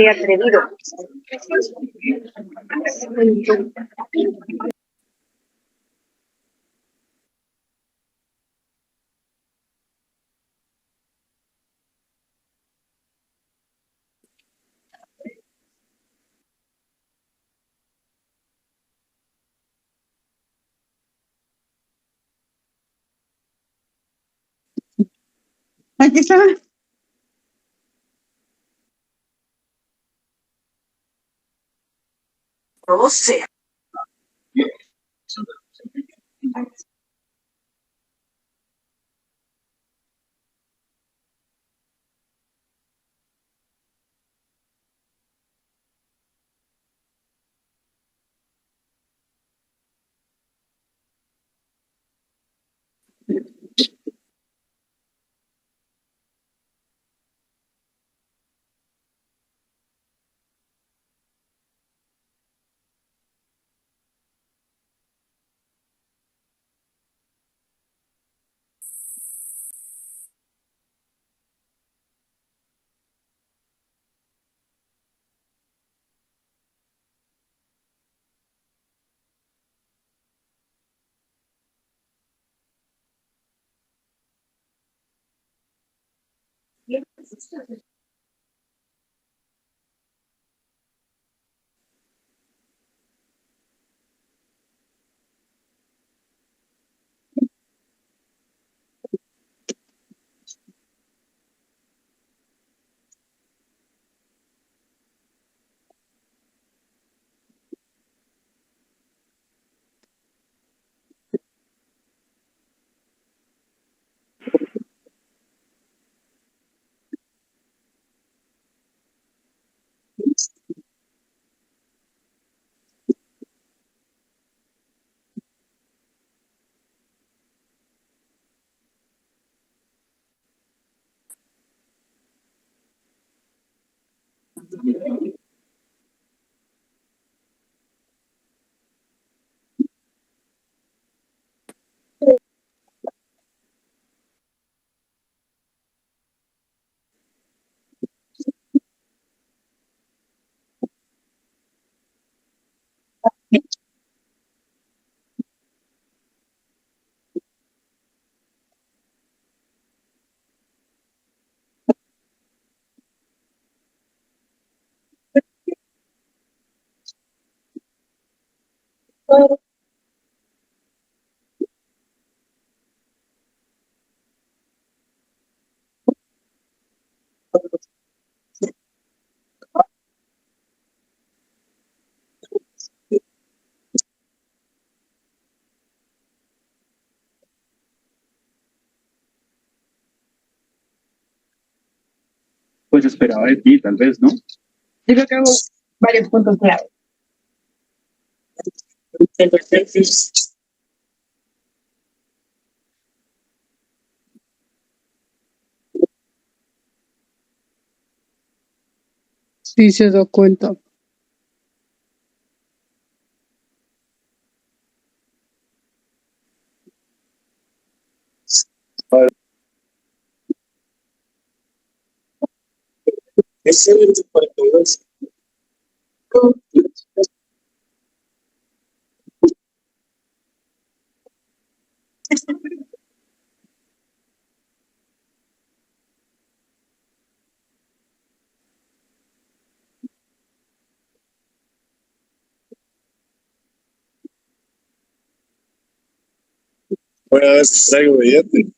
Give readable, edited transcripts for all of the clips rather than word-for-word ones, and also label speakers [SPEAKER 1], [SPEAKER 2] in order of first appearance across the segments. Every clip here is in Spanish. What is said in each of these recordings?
[SPEAKER 1] Atrevido.
[SPEAKER 2] Aquí está.
[SPEAKER 1] O sea.
[SPEAKER 3] Pues esperaba de ti, tal vez, ¿no?
[SPEAKER 2] Yo creo que hago varios puntos clave. Sí, se da cuenta.
[SPEAKER 4] Buena vez traigo billete.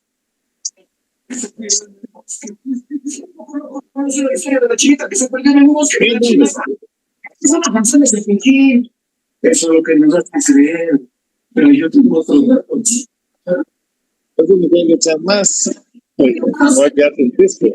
[SPEAKER 1] La historia de la chiquita que se perdió en el bosque de la China. Son las manzanas de Pekín. Eso es lo que nos hace creer. Pero yo tengo otros datos.
[SPEAKER 4] Eso me tiene que echar más. No hay que hacer el pisco.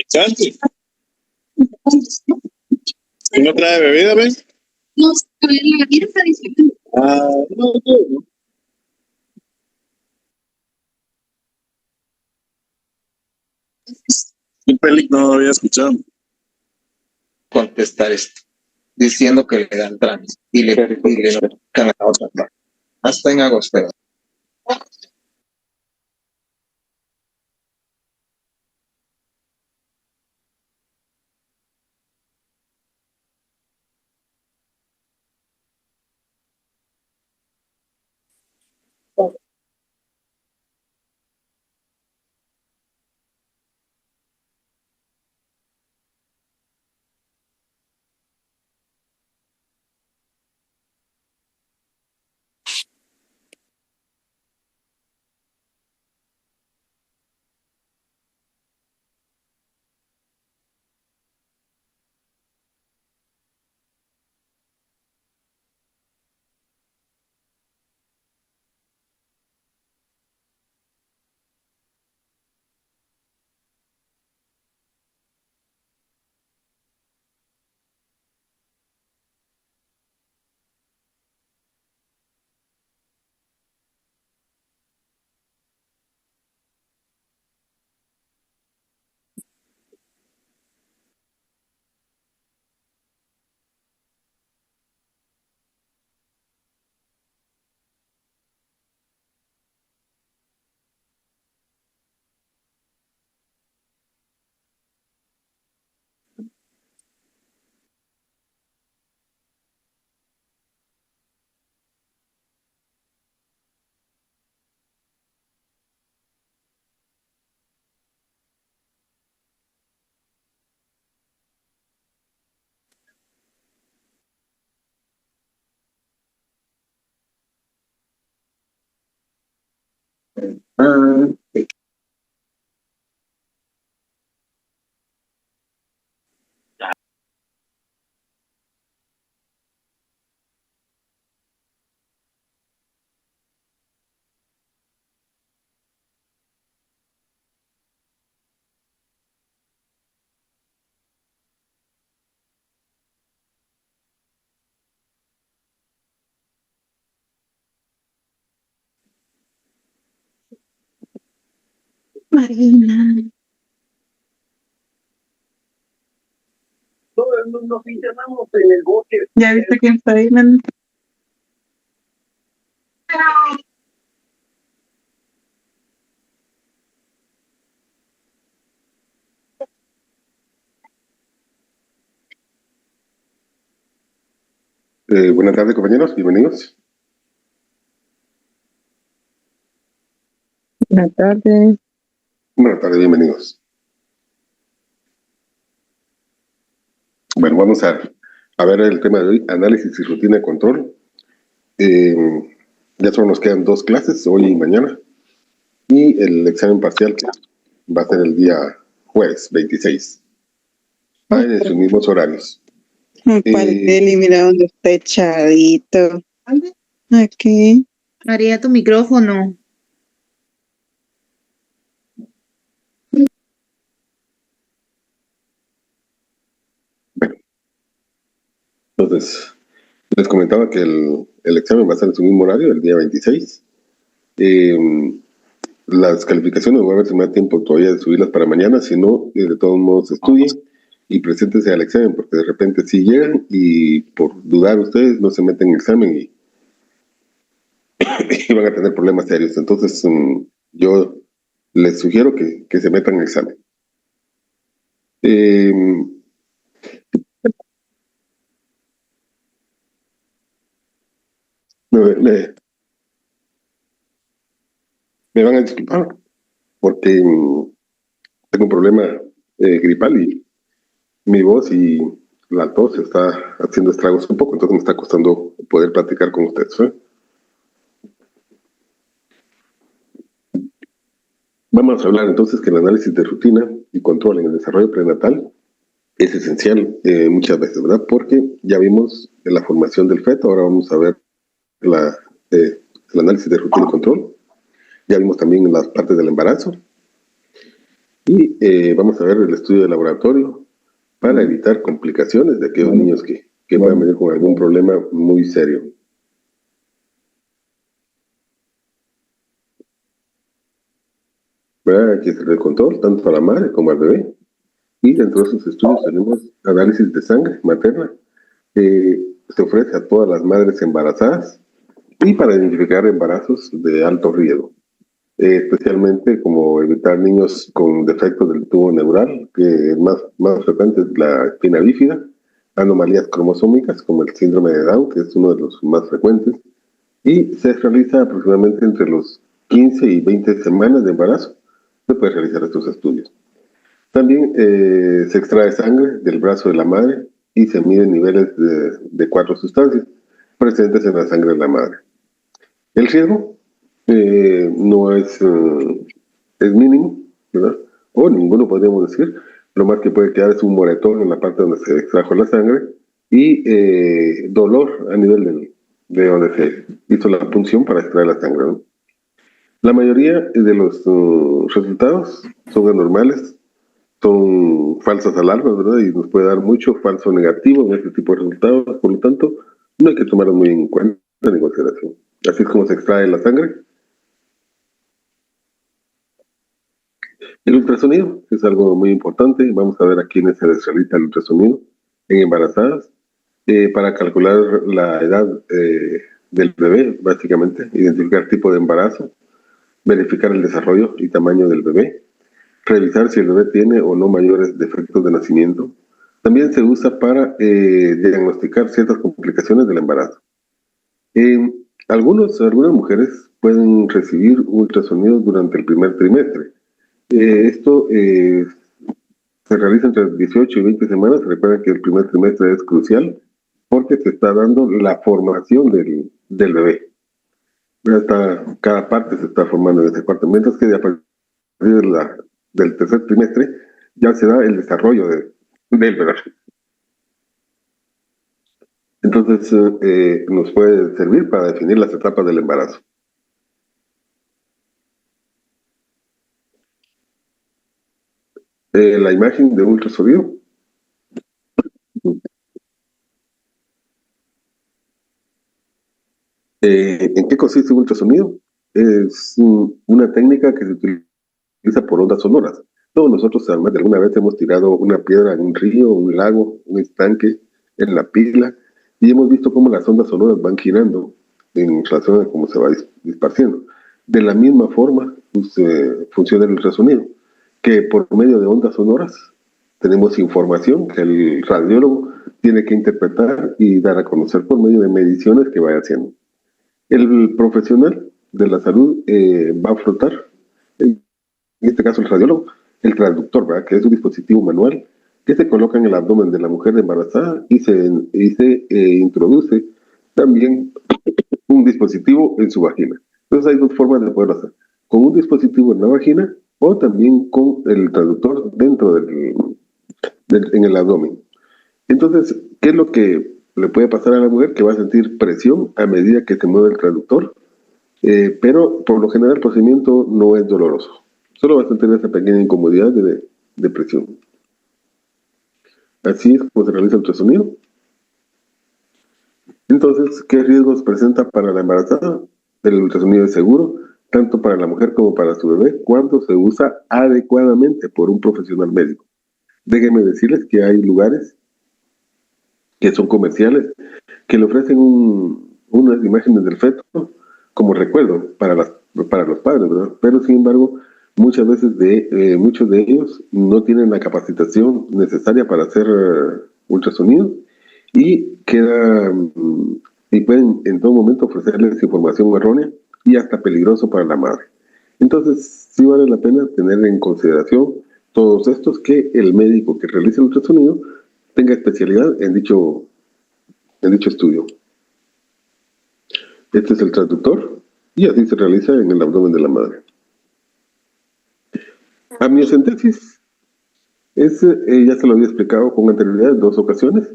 [SPEAKER 4] Chante. ¿Y no trae bebida, ves?
[SPEAKER 1] No, la vida está diciendo.
[SPEAKER 4] Ah, no, no. Un peli no había escuchado.
[SPEAKER 5] Contestar esto, diciendo que le dan trámite y le notifican a la otra parte. Hasta en agosto.
[SPEAKER 2] Marina.
[SPEAKER 1] Todo el mundo pintamos en el bosque.
[SPEAKER 2] ¿Ya viste quién está ahí, man?
[SPEAKER 6] Buenas tardes, compañeros, bienvenidos.
[SPEAKER 2] Buenas tardes.
[SPEAKER 6] Buenas tardes, bienvenidos. Bueno, vamos a ver el tema de hoy, análisis y rutina de control. Ya solo nos quedan 2 clases, hoy y mañana, y el examen parcial que va a ser el día jueves 26, en sus mismos horarios.
[SPEAKER 2] Deli, mira dónde está echadito. Aquí.
[SPEAKER 7] María, tu micrófono.
[SPEAKER 6] Entonces, les comentaba que el examen va a ser en su mismo horario, el día 26. Las calificaciones voy a ver si me da tiempo todavía de subirlas para mañana, si no, de todos modos estudien y preséntense al examen, porque de repente sí llegan y por dudar ustedes no se meten en el examen y y van a tener problemas serios. Entonces, yo les sugiero que se metan en el examen. Me van a disculpar porque tengo un problema gripal y mi voz y la tos está haciendo estragos un poco, entonces me está costando poder platicar con ustedes. Vamos a hablar entonces que el análisis de rutina y control en el desarrollo prenatal es esencial muchas veces, ¿verdad? Porque ya vimos la formación del feto, ahora vamos a ver el análisis de rutina y control. Ya vimos también las partes del embarazo. Y vamos a ver el estudio de laboratorio para evitar complicaciones de aquellos niños que puedan venir con algún problema muy serio. ¿Verdad? Aquí está el control, tanto a la madre como al bebé. Y dentro de esos estudios tenemos análisis de sangre materna, que se ofrece a todas las madres embarazadas y para identificar embarazos de alto riesgo. Especialmente como evitar niños con defectos del tubo neural, que es más frecuente es la espina bífida, anomalías cromosómicas como el síndrome de Down, que es uno de los más frecuentes, y se realiza aproximadamente entre los 15 y 20 semanas de embarazo. Se puede realizar estos estudios. También se extrae sangre del brazo de la madre y se miden niveles de 4 sustancias presentes en la sangre de la madre. El riesgo no es mínimo, ¿verdad? O ninguno podríamos decir. Lo más que puede quedar es un moretón en la parte donde se extrajo la sangre y dolor a nivel de donde se hizo la punción para extraer la sangre, ¿no? La mayoría de los resultados son anormales, son falsas alarmas, ¿verdad? Y nos puede dar mucho falso negativo en este tipo de resultados, por lo tanto, no hay que tomarlos muy en cuenta ni en consideración. Así es como se extrae la sangre. El ultrasonido es algo muy importante. Vamos a ver a quiénes se les realiza el ultrasonido en embarazadas para calcular la edad del bebé, básicamente, identificar tipo de embarazo, verificar el desarrollo y tamaño del bebé, revisar si el bebé tiene o no mayores defectos de nacimiento. También se usa para diagnosticar ciertas complicaciones del embarazo. Algunas mujeres pueden recibir ultrasonidos durante el primer trimestre. Esto se realiza entre 18 y 20 semanas. Recuerden que el primer trimestre es crucial porque se está dando la formación del bebé. Cada parte se está formando en este cuarto, mientras que a partir del tercer trimestre ya se da el desarrollo del bebé. Entonces nos puede servir para definir las etapas del embarazo. La imagen de un ultrasonido. ¿En qué consiste un ultrasonido? Es una técnica que se utiliza por ondas sonoras. Todos nosotros además de alguna vez hemos tirado una piedra en un río, un lago, un estanque, en la pila, y hemos visto cómo las ondas sonoras van girando en relación a cómo se va disparciendo. De la misma forma funciona el ultrasonido, que por medio de ondas sonoras tenemos información que el radiólogo tiene que interpretar y dar a conocer por medio de mediciones que vaya haciendo. El profesional de la salud va a flotar, en este caso el radiólogo, el traductor, ¿verdad? Que es un dispositivo manual que se coloca en el abdomen de la mujer embarazada y se introduce también un dispositivo en su vagina. Entonces hay dos formas de poderlo hacer, con un dispositivo en la vagina o también con el traductor dentro en el abdomen. Entonces, ¿qué es lo que le puede pasar a la mujer? Que va a sentir presión a medida que se mueve el traductor, pero por lo general el procedimiento no es doloroso. Solo va a sentir esa pequeña incomodidad de presión. Así es como se realiza el ultrasonido. Entonces, ¿qué riesgos presenta para la embarazada? El ultrasonido es seguro, tanto para la mujer como para su bebé, cuando se usa adecuadamente por un profesional médico. Déjenme decirles que hay lugares que son comerciales, que le ofrecen unas imágenes del feto como recuerdo para los padres, ¿verdad? Pero sin embargo, muchas veces muchos de ellos no tienen la capacitación necesaria para hacer ultrasonido y pueden en todo momento ofrecerles información errónea y hasta peligroso para la madre. Entonces, sí vale la pena tener en consideración todos estos que el médico que realice el ultrasonido tenga especialidad en dicho estudio. Este es el transductor y así se realiza en el abdomen de la madre. Amniocentesis es, ya se lo había explicado con anterioridad en 2 ocasiones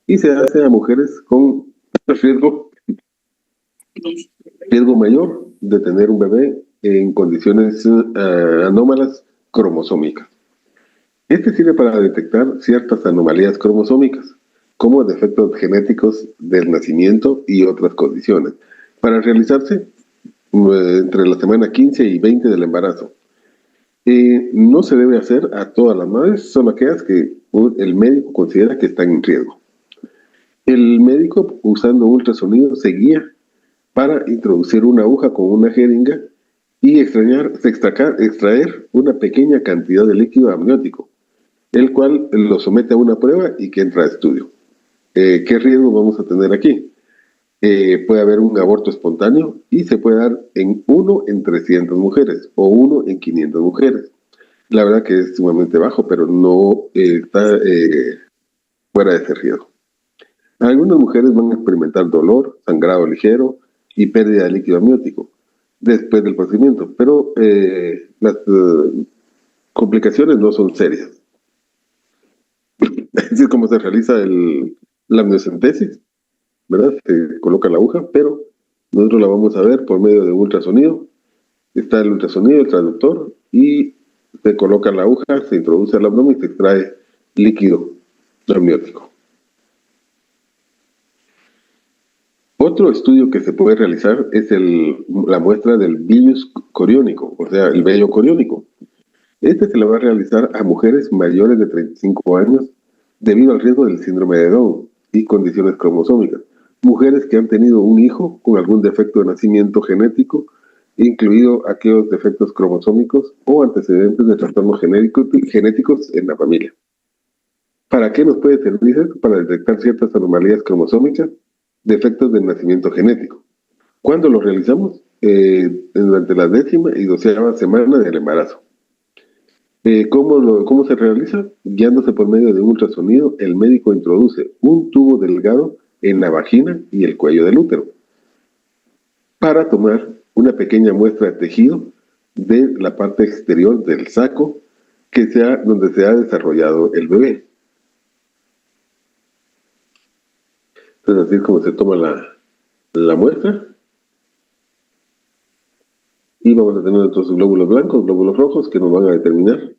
[SPEAKER 6] y se hace a mujeres con riesgo mayor de tener un bebé en condiciones anómalas cromosómicas. Este sirve para detectar ciertas anomalías cromosómicas, como defectos genéticos del nacimiento y otras condiciones, para realizarse entre la semana 15 y 20 del embarazo. No se debe hacer a todas las madres, solo aquellas que el médico considera que están en riesgo. El médico, usando ultrasonido, se guía para introducir una aguja con una jeringa y extraer una pequeña cantidad de líquido amniótico, el cual lo somete a una prueba y que entra a estudio. ¿Qué riesgo vamos a tener aquí? Puede haber un aborto espontáneo y se puede dar en 1 en 300 mujeres o 1 en 500 mujeres. La verdad que es sumamente bajo, pero no está fuera de ese riesgo. Algunas mujeres van a experimentar dolor, sangrado ligero y pérdida de líquido amniótico después del procedimiento, pero las complicaciones no son serias. Así es como se realiza la amniocentesis, ¿verdad? Se coloca la aguja, pero nosotros la vamos a ver por medio de un ultrasonido. Está el ultrasonido, el traductor, y se coloca la aguja, se introduce al abdomen y se extrae líquido amniótico. Otro estudio que se puede realizar es la muestra del villus coriónico, o sea, el vello coriónico. Este se le va a realizar a mujeres mayores de 35 años debido al riesgo del síndrome de Down y condiciones cromosómicas. Mujeres que han tenido un hijo con algún defecto de nacimiento genético, incluido aquellos defectos cromosómicos o antecedentes de trastornos genéticos en la familia. ¿Para qué nos puede servir esto? Para detectar ciertas anomalías cromosómicas, defectos del nacimiento genético. ¿Cuándo lo realizamos? Durante la 10ª y 12ª semana del embarazo. ¿Cómo se realiza? Guiándose por medio de un ultrasonido, el médico introduce un tubo delgado en la vagina y el cuello del útero para tomar una pequeña muestra de tejido de la parte exterior del saco donde se ha desarrollado el bebé. Entonces así es como se toma la muestra y vamos a tener otros glóbulos blancos, glóbulos rojos que nos van a determinar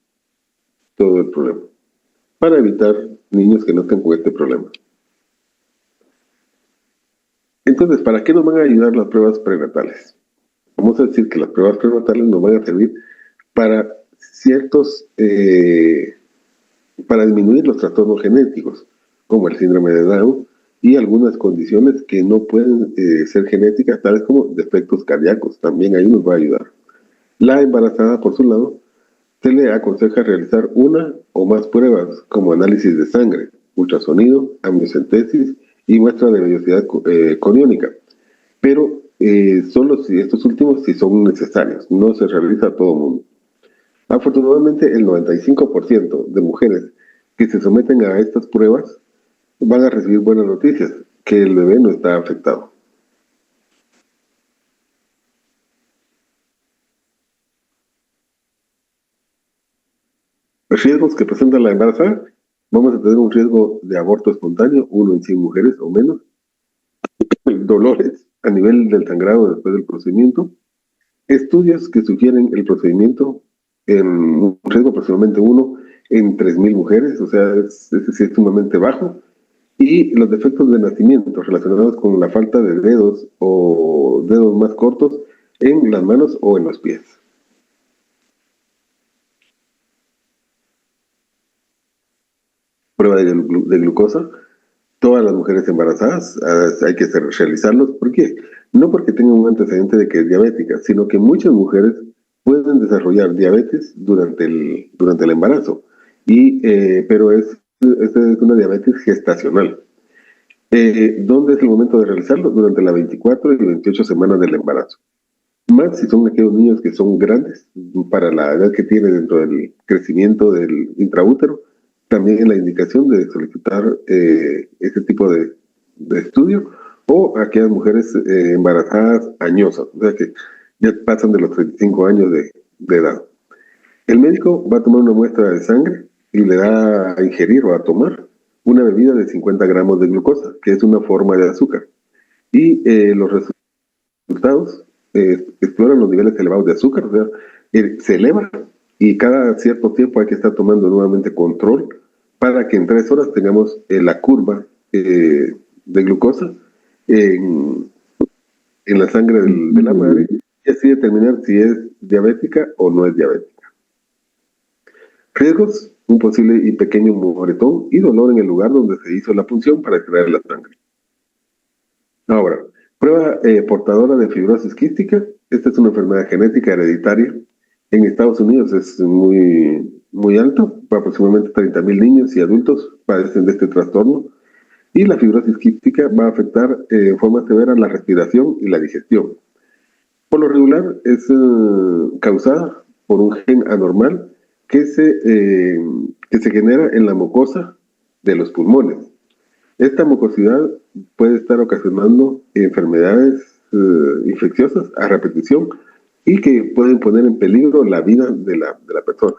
[SPEAKER 6] todo el problema para evitar niños que nazcan con este problema. Entonces, ¿para qué nos van a ayudar las pruebas prenatales? Vamos a decir que las pruebas prenatales nos van a servir para para disminuir los trastornos genéticos, como el síndrome de Down y algunas condiciones que no pueden ser genéticas, tales como defectos cardíacos. También ahí nos va a ayudar. La embarazada, por su lado, se le aconseja realizar una o más pruebas, como análisis de sangre, ultrasonido, amniocentesis y muestra de vellosidad coriónica. Pero solo si estos últimos sí son necesarios, no se realiza a todo mundo. Afortunadamente, el 95% de mujeres que se someten a estas pruebas van a recibir buenas noticias, que el bebé no está afectado. Los riesgos que presenta la embarazada: vamos a tener un riesgo de aborto espontáneo, 1 en 100 mujeres o menos, dolores a nivel del sangrado después del procedimiento, estudios que sugieren el procedimiento en un riesgo aproximadamente 1 en 3.000 mujeres, o sea, es sumamente bajo, y los defectos de nacimiento relacionados con la falta de dedos o dedos más cortos en las manos o en los pies. Prueba de glucosa. Todas las mujeres embarazadas hay que realizarlos. ¿Por qué? No porque tengan un antecedente de que es diabética, sino que muchas mujeres pueden desarrollar diabetes durante el embarazo, pero esta es una diabetes gestacional. ¿Dónde es el momento de realizarlo? Durante las 24 y 28 semanas del embarazo. más si son aquellos niños que son grandes para la edad que tienen dentro del crecimiento del intraútero, también es la indicación de solicitar este tipo de estudio, o aquellas mujeres embarazadas añosas, o sea que ya pasan de los 35 años de edad. El médico va a tomar una muestra de sangre y le da a ingerir o a tomar una bebida de 50 gramos de glucosa, que es una forma de azúcar. Y los resultados exploran los niveles elevados de azúcar, o sea, se eleva y cada cierto tiempo hay que estar tomando nuevamente control para que en 3 horas tengamos la curva de glucosa en la sangre de la madre y así determinar si es diabética o no es diabética. Riesgos: un posible y pequeño moretón y dolor en el lugar donde se hizo la punción para extraer la sangre. Ahora, prueba portadora de fibrosis quística. Esta es una enfermedad genética hereditaria. En Estados Unidos es muy alto, aproximadamente 30,000 niños y adultos padecen de este trastorno. Y la fibrosis quística va a afectar en forma severa la respiración y la digestión. Por lo regular es causada por un gen anormal que se genera en la mucosa de los pulmones. Esta mucosidad puede estar ocasionando enfermedades infecciosas a repetición y que pueden poner en peligro la vida de la persona.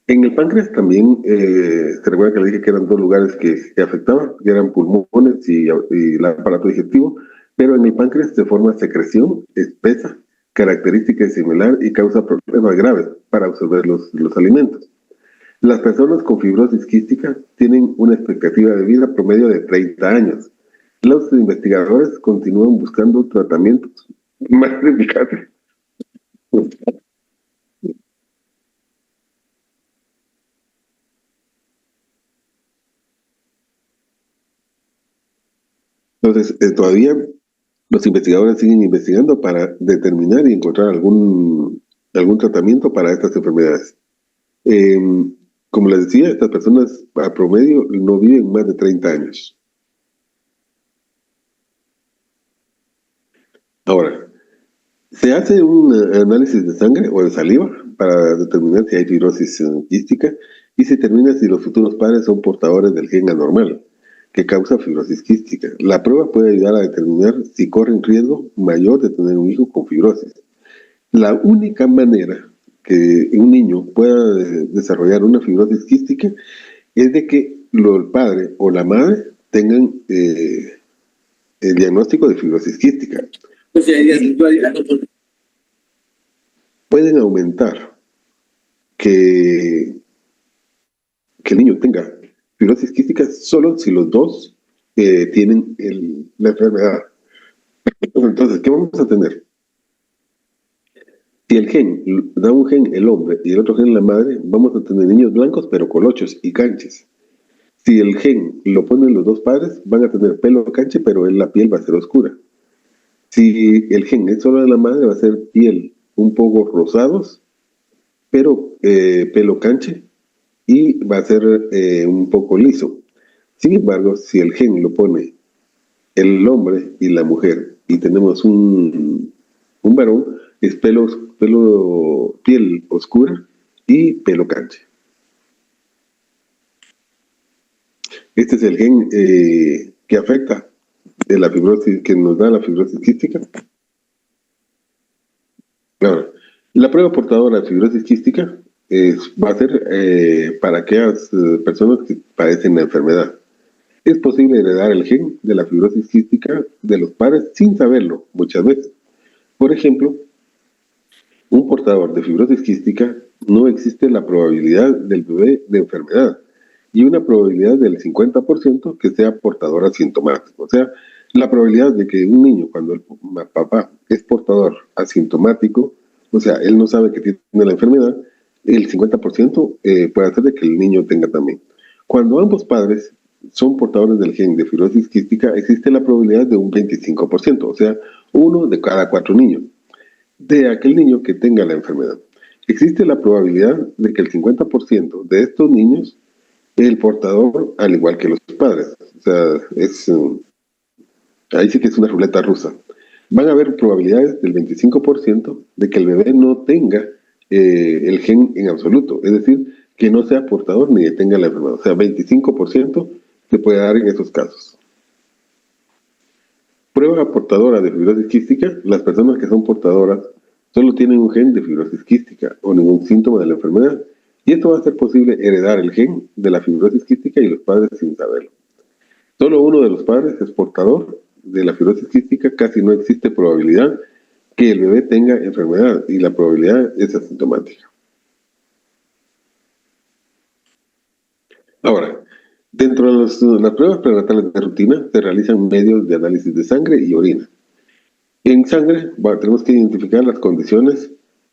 [SPEAKER 6] En el páncreas también, se recuerda que le dije que eran 2 lugares que afectaban, que eran pulmones y el aparato digestivo, pero en el páncreas se forma secreción espesa, característica similar y causa problemas graves para absorber los alimentos. Las personas con fibrosis quística tienen una expectativa de vida promedio de 30 años. Los investigadores continúan buscando tratamientos más eficaces. Entonces, todavía los investigadores siguen investigando para determinar y encontrar algún tratamiento para estas enfermedades. Como les decía, estas personas a promedio no viven más de 30 años. Ahora, se hace un análisis de sangre o de saliva para determinar si hay fibrosis quística y se determina si los futuros padres son portadores del gen anormal que causa fibrosis quística. La prueba puede ayudar a determinar si corren riesgo mayor de tener un hijo con fibrosis. La única manera que un niño pueda desarrollar una fibrosis quística es de que el padre o la madre tengan el diagnóstico de fibrosis quística. Pueden aumentar que el niño tenga fibrosis quística solo si los dos tienen la enfermedad. Entonces, ¿qué vamos a tener? Si el gen da un gen el hombre y el otro gen la madre, vamos a tener niños blancos pero colochos y canches. Si el gen lo ponen los dos padres, van a tener pelo canche, pero la piel va a ser oscura. Si el gen es solo de la madre, va a ser piel un poco rosados, pero pelo canche, y va a ser un poco liso. Sin embargo, si el gen lo pone el hombre y la mujer, y tenemos un varón, es piel oscura y pelo canche. Este es el gen que afecta de la fibrosis, que nos da la fibrosis quística. Ahora, la prueba portadora de fibrosis quística va a ser para aquellas personas que padecen la enfermedad. Es posible heredar el gen de la fibrosis quística de los padres sin saberlo muchas veces. Por ejemplo, un portador de fibrosis quística no existe la probabilidad del bebé de enfermedad y una probabilidad del 50% que sea portador asintomático. O sea, la probabilidad de que un niño, cuando el papá es portador asintomático, o sea, él no sabe que tiene la enfermedad, el 50% puede hacer de que el niño tenga también. Cuando ambos padres son portadores del gen de fibrosis quística, existe la probabilidad de un 25%, o sea, 1 de cada 4 niños, de aquel niño que tenga la enfermedad. Existe la probabilidad de que el 50% de estos niños es el portador, al igual que los padres. O sea, es ahí sí que es una ruleta rusa. Van a haber probabilidades del 25% de que el bebé no tenga el gen en absoluto, es decir, que no sea portador ni que tenga la enfermedad. O sea, 25% se puede dar en esos casos. Prueba portadora de fibrosis quística: las personas que son portadoras solo tienen un gen de fibrosis quística o ningún síntoma de la enfermedad, y esto va a hacer posible heredar el gen de la fibrosis quística y los padres sin saberlo. Solo uno de los padres es portador de la fibrosis quística, casi no existe probabilidad que el bebé tenga enfermedad y la probabilidad es asintomática. Ahora, dentro de las pruebas prenatales de rutina se realizan medios de análisis de sangre y orina. En sangre tenemos que identificar las condiciones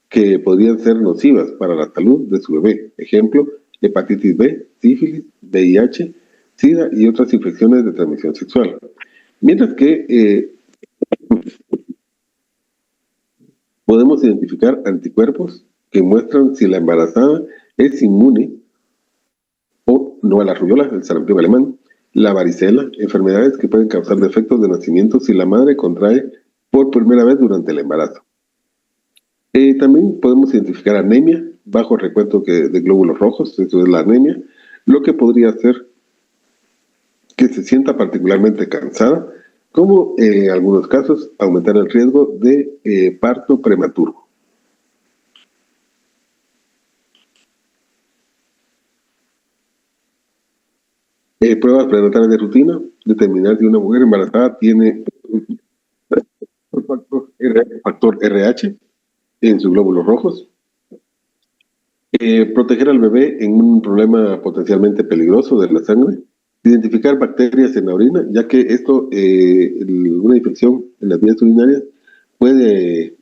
[SPEAKER 6] que podrían ser nocivas para la salud de su bebé. Ejemplo, hepatitis B, sífilis, VIH, SIDA y otras infecciones de transmisión sexual. Mientras que podemos identificar anticuerpos que muestran si la embarazada es inmune o no a la rubiola, el sarampión alemán, la varicela, enfermedades que pueden causar defectos de nacimiento si la madre contrae por primera vez durante el embarazo. También podemos identificar anemia, bajo recuento de glóbulos rojos, eso es la anemia, lo que podría hacer que se sienta particularmente cansada, como en algunos casos aumentar el riesgo de parto prematuro. Pruebas prenatales de rutina: determinar si una mujer embarazada tiene factor RH en sus glóbulos rojos. Proteger al bebé en un problema potencialmente peligroso de la sangre. Identificar bacterias en la orina, ya que esto, una infección en las vías urinarias puede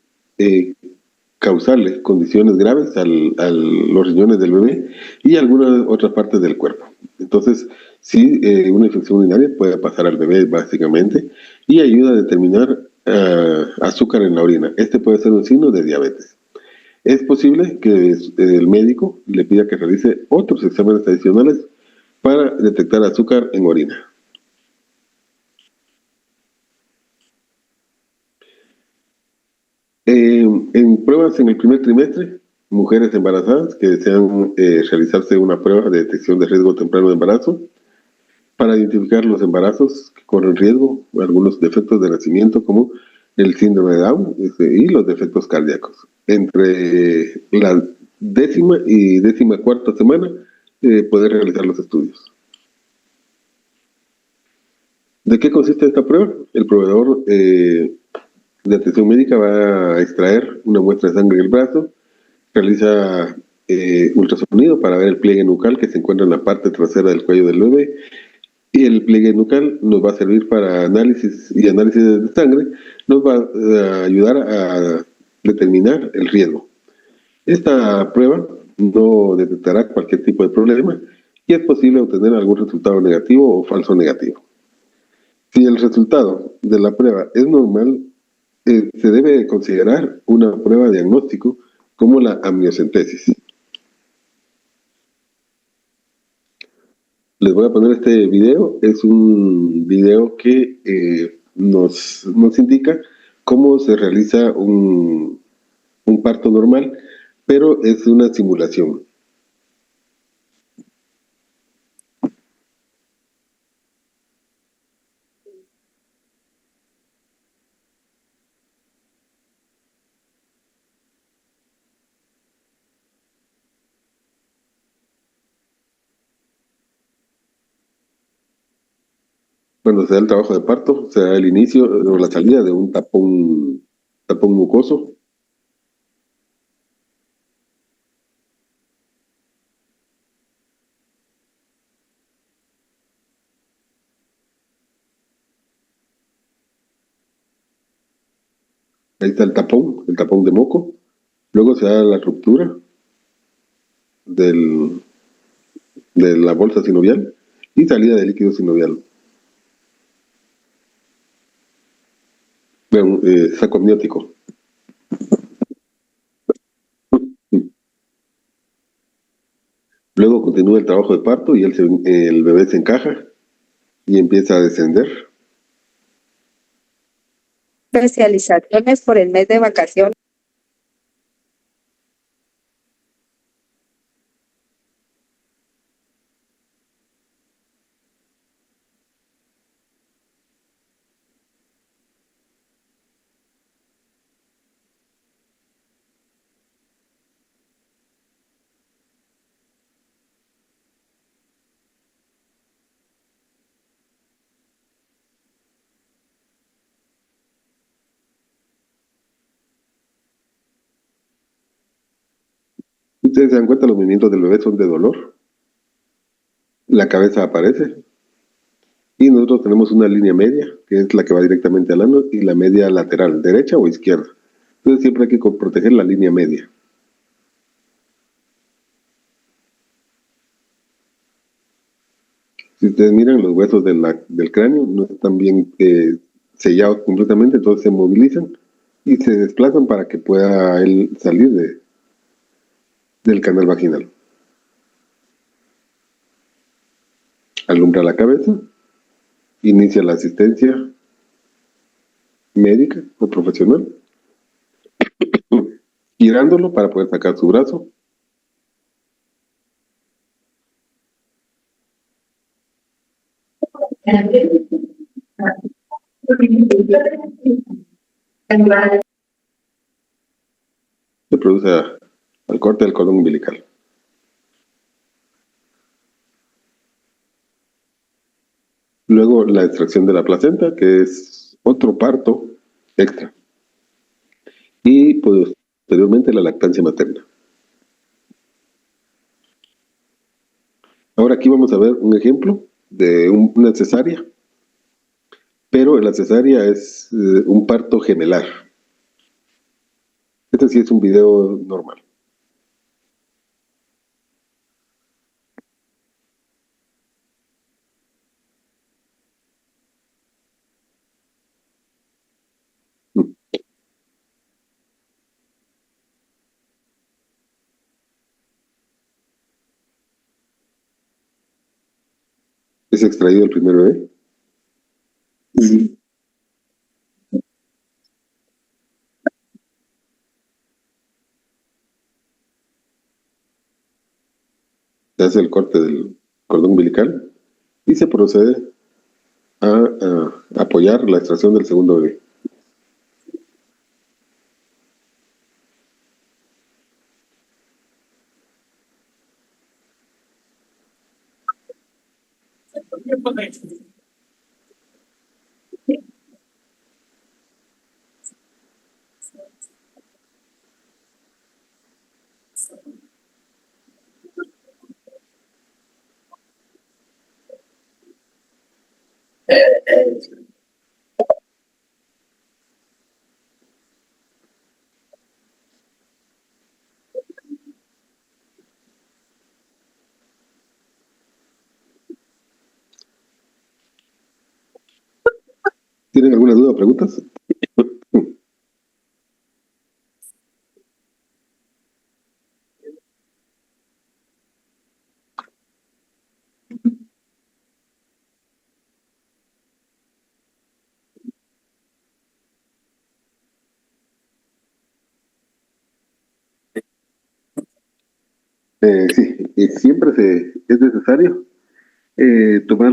[SPEAKER 6] causarle condiciones graves a los riñones del bebé y algunas otras partes del cuerpo. Entonces, sí, una infección urinaria puede pasar al bebé básicamente, y ayuda a determinar azúcar en la orina. Este puede ser un signo de diabetes. Es posible que el médico le pida que realice otros exámenes adicionales para detectar azúcar en orina. En pruebas en el primer trimestre, mujeres embarazadas que desean realizarse una prueba de detección de riesgo temprano de embarazo para identificar los embarazos que corren riesgo, algunos defectos de nacimiento como el síndrome de Down y los defectos cardíacos. Entre la 10ª y 14ª semana poder realizar los estudios. ¿De qué consiste esta prueba? El proveedor de atención médica va a extraer una muestra de sangre del brazo, realiza ultrasonido para ver el pliegue nucal que se encuentra en la parte trasera del cuello del bebé, y el pliegue nucal nos va a servir para análisis de sangre, nos va a ayudar a determinar el riesgo. Esta prueba no detectará cualquier tipo de problema y es posible obtener algún resultado negativo o falso negativo. Si el resultado de la prueba es normal, se debe considerar una prueba de diagnóstico como la amniocentesis. Les voy a poner este video. Es un video que nos indica cómo se realiza un parto normal, pero es una simulación. Cuando se da el trabajo de parto, se da el inicio o la salida de un tapón mucoso. Ahí está el tapón de moco. Luego se da la ruptura de la bolsa sinovial y salida de líquido sinovial. Saco amniótico. Luego continúa el trabajo de parto y el bebé se encaja y empieza a descender.
[SPEAKER 8] especializaciones por el mes de vacaciones.
[SPEAKER 6] Ustedes se dan cuenta, los movimientos del bebé son de dolor. La cabeza aparece. Y nosotros tenemos una línea media, que es la que va directamente al ano, y la media lateral, derecha o izquierda. Entonces siempre hay que proteger la línea media. Si ustedes miran, los huesos del cráneo no están bien sellados completamente, entonces se movilizan y se desplazan para que pueda él salir del canal vaginal. Alumbra la cabeza, inicia la asistencia médica o profesional, girándolo para poder sacar su brazo. Se produce al corte del cordón umbilical. Luego la extracción de la placenta, que es otro parto extra. Y posteriormente la lactancia materna. Ahora aquí vamos a ver un ejemplo de una cesárea, pero la cesárea es un parto gemelar. Este sí es un video normal. ¿Es extraído el primer bebé? Se hace el corte del cordón umbilical y se procede a apoyar la extracción del segundo bebé. ¿Tienen alguna duda o preguntas? Sí, siempre es necesario tomar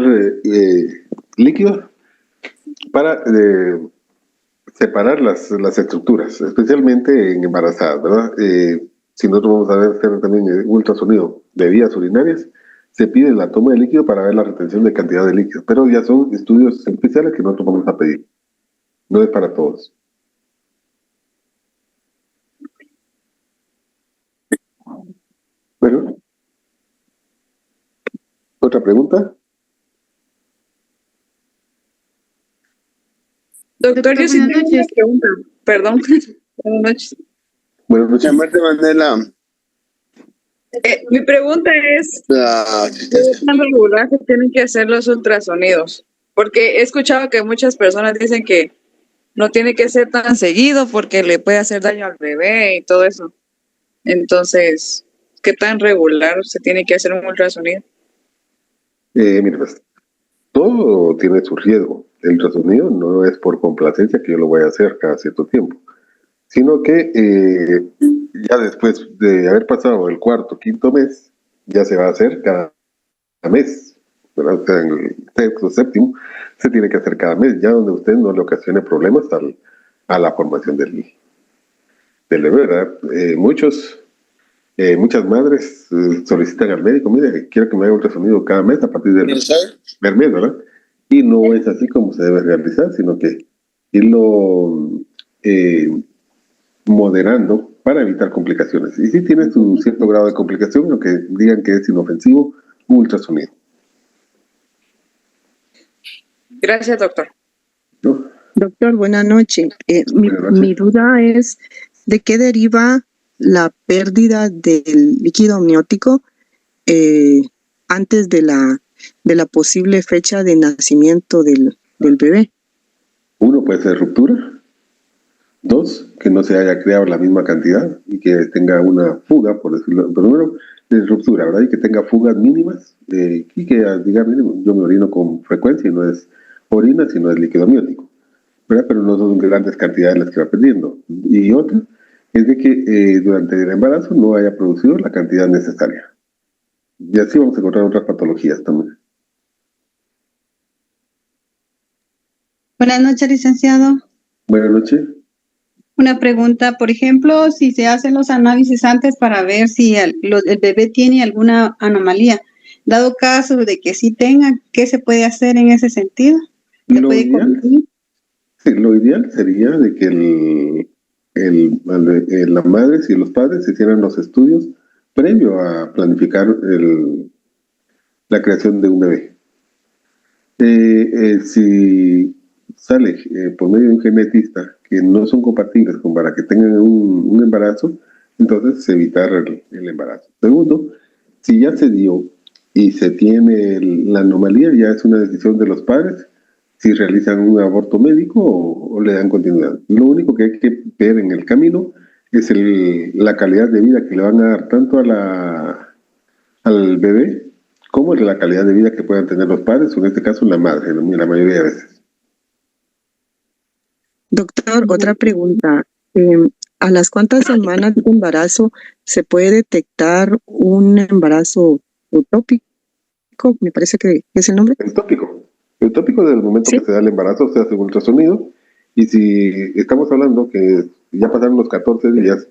[SPEAKER 6] líquido para separar las estructuras, especialmente en embarazadas, ¿verdad? Si nosotros vamos a hacer también ultrasonido de vías urinarias, se pide la toma de líquido para ver la retención de cantidad de líquido, pero ya son estudios especiales que nosotros vamos a pedir. No es para todos. Bueno, ¿otra pregunta?
[SPEAKER 2] Doctor, yo sí tengo una pregunta. Perdón. Buenas noches.
[SPEAKER 6] Buenas noches.
[SPEAKER 4] Llamarte Mandela.
[SPEAKER 2] Mi pregunta es, ¿qué tan regular se tienen que hacer los ultrasonidos? Porque he escuchado que muchas personas dicen que no tiene que ser tan seguido porque le puede hacer daño al bebé y todo eso. Entonces, ¿qué tan regular se tiene que hacer un ultrasonido?
[SPEAKER 6] Mira, pues, todo tiene su riesgo. El ultrasonido no es por complacencia que yo lo voy a hacer cada cierto tiempo, sino que ya después de haber pasado el cuarto, quinto mes, ya se va a hacer cada mes, ¿verdad? O sea, en el sexto, séptimo, se tiene que hacer cada mes, ya donde usted no le ocasione problemas a la formación del bebé, ¿verdad? Muchas madres solicitan al médico, mire, quiero que me haga ultrasonido cada mes a partir del primer mes, ¿verdad? Y no es así como se debe realizar, sino que irlo moderando para evitar complicaciones. Y si tiene su cierto grado de complicación, lo que digan que es inofensivo, un ultrasonido.
[SPEAKER 2] Gracias, doctor.
[SPEAKER 6] ¿No?
[SPEAKER 8] Doctor, buenas noches.
[SPEAKER 6] Buenas noches.
[SPEAKER 8] Mi duda es, ¿de qué deriva la pérdida del líquido amniótico antes de la posible fecha de nacimiento del bebé?
[SPEAKER 6] Uno, puede ser ruptura. Dos, que no se haya creado la misma cantidad y que tenga una fuga, por decirlo. Primero, es ruptura, ¿verdad? Y que tenga fugas mínimas y que diga, mínimo, yo me orino con frecuencia y no es orina, sino es líquido amniótico, ¿verdad? Pero no son grandes cantidades las que va perdiendo. Y otra es de que durante el embarazo no haya producido la cantidad necesaria. Y así vamos a encontrar otras patologías también.
[SPEAKER 9] Buenas noches, licenciado.
[SPEAKER 6] Buenas noches.
[SPEAKER 9] Una pregunta, por ejemplo, si se hacen los análisis antes para ver si el bebé tiene alguna anomalía, dado caso de que sí tenga, ¿qué se puede hacer en ese sentido?
[SPEAKER 6] Lo ideal sería de que la madre y los padres hicieran los estudios previo a planificar la creación de un bebé. Si sale por medio de un genetista que no son compatibles para que tengan un embarazo, entonces evitar el embarazo. Segundo, si ya se dio y se tiene la anomalía, ya es una decisión de los padres si realizan un aborto médico o le dan continuidad. Lo único que hay que ver en el camino es la calidad de vida que le van a dar tanto al bebé como la calidad de vida que puedan tener los padres, o en este caso la madre, la mayoría de veces.
[SPEAKER 8] Doctor, otra pregunta. ¿A las cuántas semanas de embarazo se puede detectar un embarazo utópico? Me parece que es el nombre.
[SPEAKER 6] Utópico. Utópico desde el momento que se da el embarazo, se hace un ultrasonido, y si estamos hablando que ya pasaron los 14 días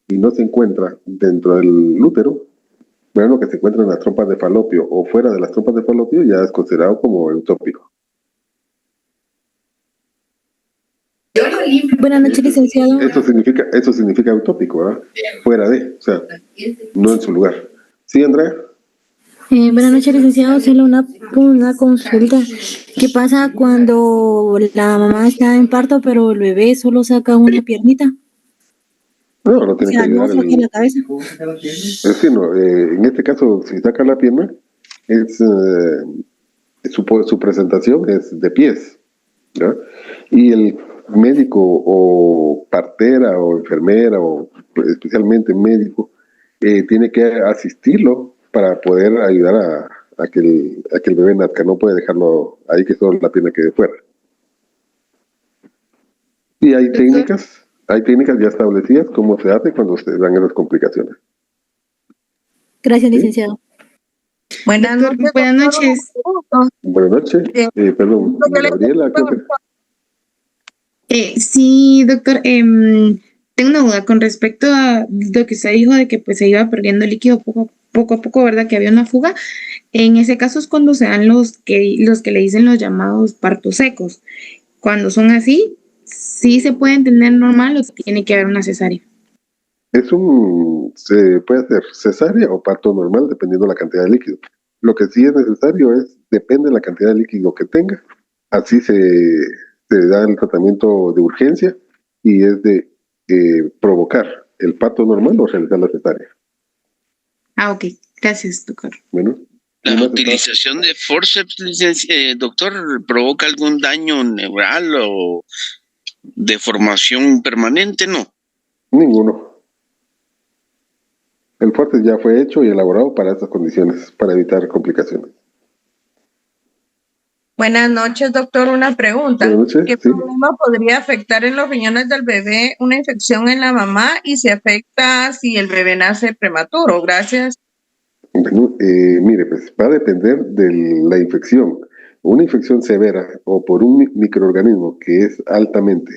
[SPEAKER 6] y no se encuentra dentro del útero, bueno, que se encuentra en las trompas de falopio o fuera de las trompas de falopio, ya es considerado como utópico.
[SPEAKER 10] Buenas noches, licenciado.
[SPEAKER 6] Eso significa utópico, ¿verdad? Fuera de, o sea, no en su lugar. ¿Sí, Andrea?
[SPEAKER 10] Buenas noches, licenciado. Solo una consulta. ¿Qué pasa cuando la mamá está en parto, pero el bebé solo saca una piernita?
[SPEAKER 6] No tiene que ayudar.
[SPEAKER 10] No saca la cabeza.
[SPEAKER 6] Es que no, en este caso, si saca la pierna, su presentación es de pies, ¿no? Y el médico o partera o enfermera o especialmente médico tiene que asistirlo para poder ayudar a que el bebé nazca. No puede dejarlo ahí que solo la pierna quede fuera. Y hay técnicas ya establecidas cómo se hace cuando se dan esas complicaciones.
[SPEAKER 10] Gracias, licenciado.
[SPEAKER 7] Buenas noches.
[SPEAKER 6] Buenas noches. Perdón, Gabriela, creo que...
[SPEAKER 7] Sí, doctor. Tengo una duda con respecto a lo que usted dijo de que pues se iba perdiendo líquido poco a poco, ¿verdad? Que había una fuga. En ese caso es cuando se dan los que le dicen los llamados partos secos. Cuando son así, ¿sí se pueden tener normal o tiene que haber una cesárea?
[SPEAKER 6] Se puede hacer cesárea o parto normal dependiendo de la cantidad de líquido. Lo que sí es necesario depende de la cantidad de líquido que tenga. Así se da el tratamiento de urgencia y es de provocar el parto normal o realizar la cesárea.
[SPEAKER 7] Ok. Gracias, doctor.
[SPEAKER 6] Bueno.
[SPEAKER 11] ¿La utilización de forceps, doctor, provoca algún daño neural o deformación permanente? No.
[SPEAKER 6] Ninguno. El forceps ya fue hecho y elaborado para estas condiciones, para evitar complicaciones.
[SPEAKER 2] Buenas noches, doctor. Una pregunta.
[SPEAKER 6] Buenas noches,
[SPEAKER 2] ¿Qué
[SPEAKER 6] sí.
[SPEAKER 2] problema podría afectar en los riñones del bebé una infección en la mamá y se afecta si el bebé nace prematuro? Gracias.
[SPEAKER 6] Bueno, mire, pues va a depender de la infección. Una infección severa o por un microorganismo que es altamente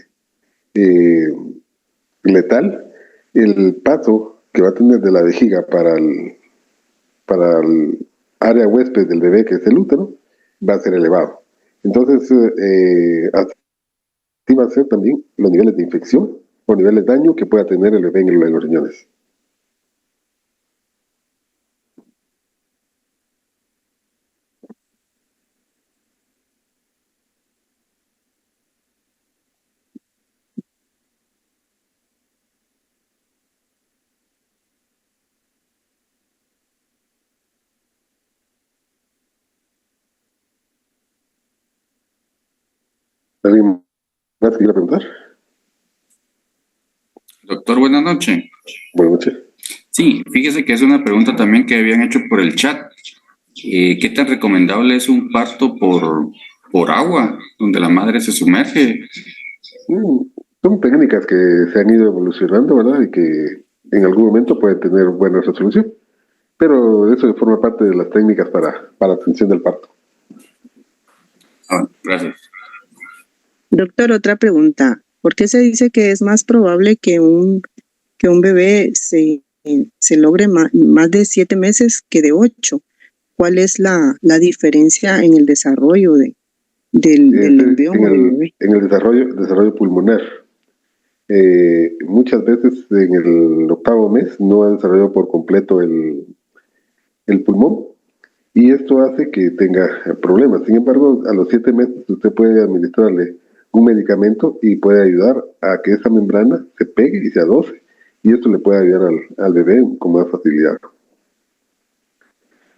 [SPEAKER 6] letal, el paso que va a tener de la vejiga para el área huésped del bebé, que es el útero, va a ser elevado. Entonces, así va a ser también los niveles de infección o niveles de daño que pueda tener el bebé en los riñones. ¿Alguien más quiere preguntar?
[SPEAKER 12] Doctor, buenas noches.
[SPEAKER 6] Buenas noches.
[SPEAKER 12] Sí, fíjese que es una pregunta también que habían hecho por el chat. ¿Qué tan recomendable es un parto por agua, donde la madre se sumerge?
[SPEAKER 6] Son técnicas que se han ido evolucionando, ¿verdad? Y que en algún momento pueden tener buena resolución. Pero eso forma parte de las técnicas para atención del parto.
[SPEAKER 12] Gracias.
[SPEAKER 8] Doctor, otra pregunta. ¿Por qué se dice que es más probable que un bebé se logre más de 7 meses que de 8? ¿Cuál es la diferencia en el desarrollo del embrión o del bebé?
[SPEAKER 6] En el desarrollo pulmonar. Muchas veces en el 8º mes no ha desarrollado por completo el pulmón y esto hace que tenga problemas. Sin embargo, a los 7 meses usted puede administrarle un medicamento y puede ayudar a que esa membrana se pegue y se adose, y esto le puede ayudar al bebé con más facilidad.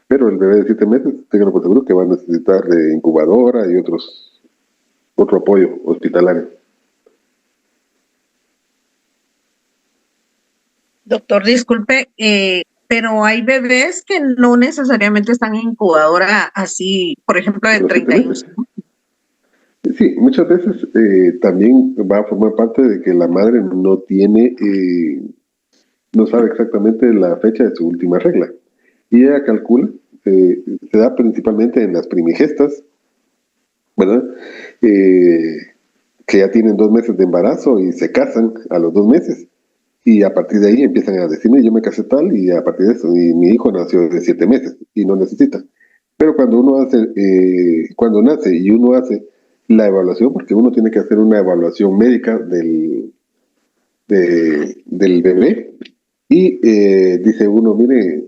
[SPEAKER 6] Pero el bebé de 7 meses, ténganlo por seguro que va a necesitar de incubadora y otro apoyo hospitalario.
[SPEAKER 2] Doctor, disculpe, pero hay bebés que no necesariamente están en incubadora así, por ejemplo, de 31.
[SPEAKER 6] Sí, muchas veces también va a formar parte de que la madre no tiene, no sabe exactamente la fecha de su última regla. Y ella calcula, se da principalmente en las primigestas, ¿verdad? Que ya tienen 2 meses de embarazo y se casan a los 2 meses. Y a partir de ahí empiezan a decirme, yo me casé tal, y a partir de eso, y mi hijo nació de 7 meses y no necesita. Pero cuando uno hace, cuando nace y uno hace la evaluación, porque uno tiene que hacer una evaluación médica del bebé, y dice uno, mire,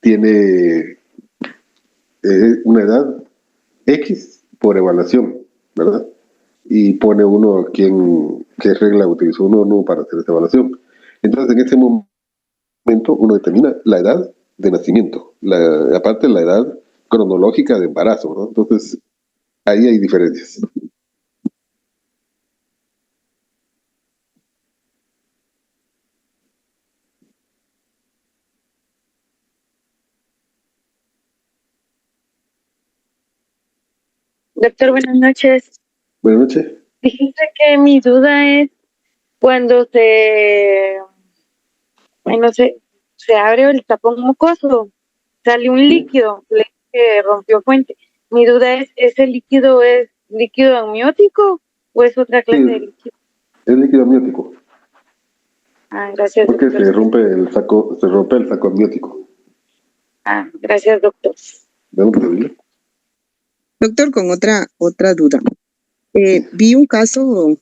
[SPEAKER 6] tiene una edad X por evaluación, ¿verdad? Y pone uno qué regla utilizó uno para hacer esa evaluación. Entonces, en ese momento, uno determina la edad de nacimiento, aparte la edad cronológica de embarazo, ¿no? Entonces, ahí hay diferencias.
[SPEAKER 13] Doctor, buenas noches.
[SPEAKER 6] Buenas noches.
[SPEAKER 13] Dijiste que mi duda es cuando se abre el tapón mucoso, sale un líquido que rompió fuente. Mi duda es, ¿ese líquido es líquido amniótico o es otra clase de líquido?
[SPEAKER 6] Es líquido amniótico.
[SPEAKER 13] Gracias,
[SPEAKER 6] porque
[SPEAKER 13] doctor.
[SPEAKER 6] se rompe el saco amniótico.
[SPEAKER 13] Gracias, doctor.
[SPEAKER 8] Doctor, con otra duda. Vi un caso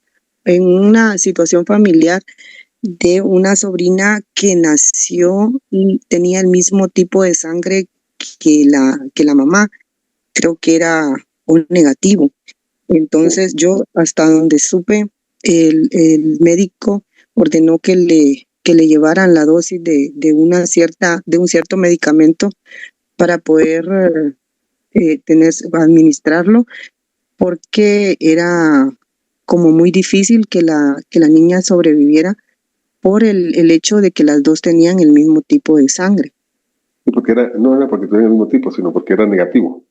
[SPEAKER 8] en una situación familiar de una sobrina que nació y tenía el mismo tipo de sangre que la mamá. Creo que era O negativo. Entonces yo, hasta donde supe, el médico ordenó que le llevaran la dosis de un cierto medicamento para poder administrarlo, porque era como muy difícil que la niña sobreviviera por el hecho de que las dos tenían el mismo tipo de sangre.
[SPEAKER 6] No era porque tenían el mismo tipo, sino porque era negativo.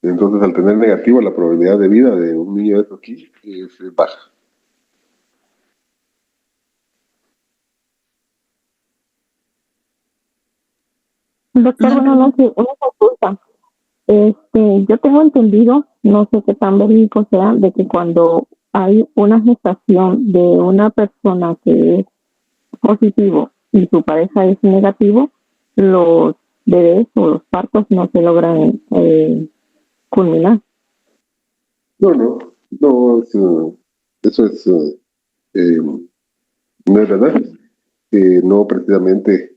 [SPEAKER 6] Entonces, al tener negativo, la probabilidad de vida de un niño de eso aquí es baja.
[SPEAKER 14] Doctor, buenas noches. Una consulta. Yo tengo entendido, no sé qué tan verídico sea, de que cuando hay una gestación de una persona que es positivo y su pareja es negativo, los bebés o los partos no se logran culminar.
[SPEAKER 6] No, eso es, no es verdad. No precisamente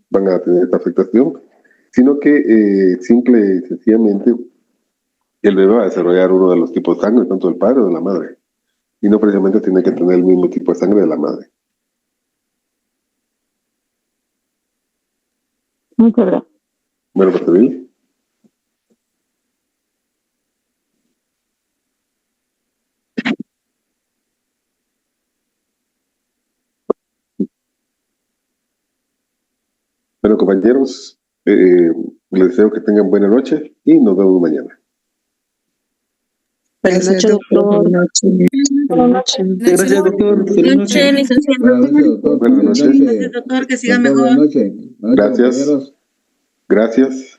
[SPEAKER 6] van a tener esta afectación, sino que simple y sencillamente el bebé va a desarrollar uno de los tipos de sangre, tanto del padre o de la madre, y no precisamente tiene que tener el mismo tipo de sangre de la madre.
[SPEAKER 14] Muchas gracias.
[SPEAKER 6] Bueno, pues bien. Bueno, compañeros, les deseo que tengan buena noche y nos vemos mañana.
[SPEAKER 8] Buenas noches, doctor. Buenas noches.
[SPEAKER 15] Gracias, doctor. Buenas noches, licenciado.
[SPEAKER 6] Buenas noches.
[SPEAKER 15] Gracias, doctor. Que siga mejor.
[SPEAKER 6] Gracias. Gracias.